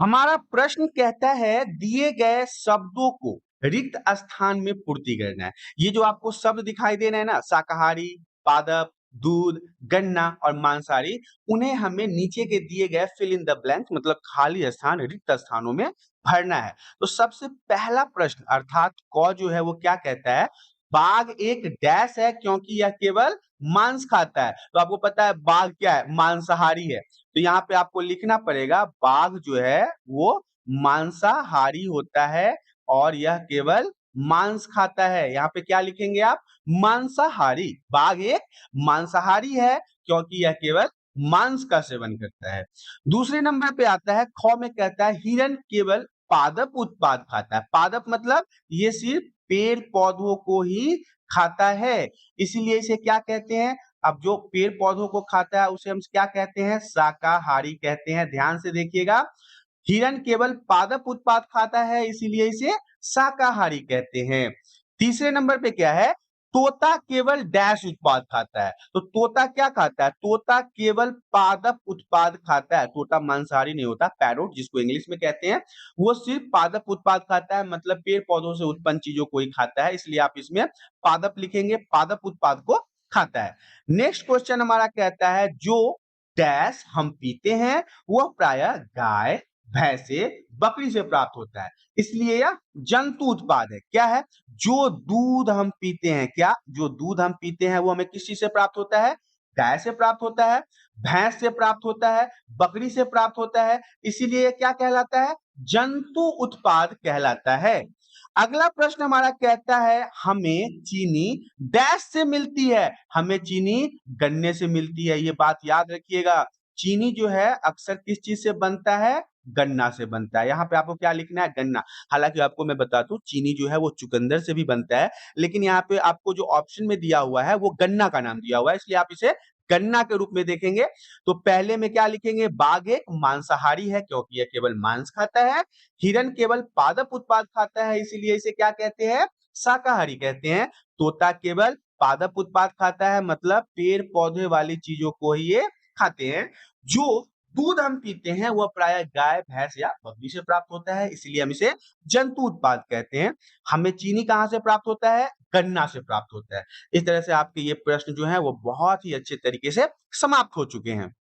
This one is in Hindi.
हमारा प्रश्न कहता है दिए गए शब्दों को रिक्त स्थान में पूर्ति करना है। ये जो आपको शब्द दिखाई दे रहे हैं ना, शाकाहारी, पादप, दूध, गन्ना और मांसाहारी, उन्हें हमें नीचे के दिए गए फिल इन द ब्लैंक मतलब खाली स्थान, रिक्त स्थानों में भरना है। तो सबसे पहला प्रश्न अर्थात क जो है वो क्या कहता है, बाघ एक डैश है क्योंकि यह केवल मांस खाता है। तो आपको पता है बाघ क्या है, मांसाहारी है। तो यहाँ पे आपको लिखना पड़ेगा बाघ जो है वो मांसाहारी होता है और यह केवल मांस खाता है। यहाँ पे क्या लिखेंगे आप, मांसाहारी। बाघ एक मांसाहारी है क्योंकि यह केवल मांस का सेवन करता है। दूसरे नंबर पे आता है ख में कहता है हिरण केवल पादप उत्पाद खाता है। पादप मतलब ये सिर्फ पेड़ पौधों को ही खाता है, इसीलिए इसे क्या कहते हैं, अब जो पेड़ पौधों को खाता है उसे हम क्या कहते हैं, शाकाहारी कहते हैं। ध्यान से देखिएगा, हिरण केवल पादप उत्पाद खाता है इसीलिए इसे शाकाहारी कहते हैं। तीसरे नंबर पे क्या है, तोता केवल डैश उत्पाद खाता है। तो तोता क्या खाता है, तोता केवल पादप उत्पाद खाता है। तोता मांसाहारी नहीं होता, पैरोट जिसको इंग्लिश में कहते हैं, वो सिर्फ पादप उत्पाद खाता है, मतलब पेड़ पौधों से उत्पन्न चीजों को ही खाता है, इसलिए आप इसमें पादप लिखेंगे, पादप उत्पाद को खाता है। नेक्स्ट क्वेश्चन हमारा कहता है जो डैश हम पीते हैं वह प्रायः गाय, भैंसे, बकरी से प्राप्त होता है, इसलिए यह जंतु उत्पाद है। क्या है, जो दूध हम पीते हैं, क्या जो दूध हम पीते हैं वो हमें किस चीज से प्राप्त होता है, गाय से प्राप्त होता है, भैंस से प्राप्त होता है, बकरी से प्राप्त होता है, इसीलिए यह क्या कहलाता है, जंतु उत्पाद कहलाता है। अगला प्रश्न हमारा कहता है हमें चीनी डैश से मिलती है, हमें चीनी गन्ने से मिलती है। ये बात याद रखिएगा, चीनी जो है अक्सर किस चीज से बनता है, गन्ना से बनता है। यहाँ पे आपको क्या लिखना है, गन्ना। हालांकि आपको मैं बता दूं चीनी जो है वो चुकंदर से भी बनता है, लेकिन यहाँ पे आपको जो ऑप्शन में दिया हुआ है वो गन्ना का नाम दिया हुआ है, इसलिए आप इसे गन्ना के रूप में देखेंगे। तो पहले में क्या लिखेंगे, बाघ एक मांसाहारी है क्योंकि यह केवल मांस खाता है, हिरण केवल पादप उत्पाद खाता है इसीलिए इसे क्या कहते हैं, शाकाहारी कहते हैं। तोता केवल पादप उत्पाद खाता है मतलब पेड़ पौधे वाली चीजों को ही ये खाते हैं। जो दूध हम पीते हैं वह प्रायः गाय, भैंस या बकरी से प्राप्त होता है, इसलिए हम इसे जंतु उत्पाद कहते हैं। हमें चीनी कहाँ से प्राप्त होता है, गन्ना से प्राप्त होता है। इस तरह से आपके ये प्रश्न जो है वो बहुत ही अच्छे तरीके से समाप्त हो चुके हैं।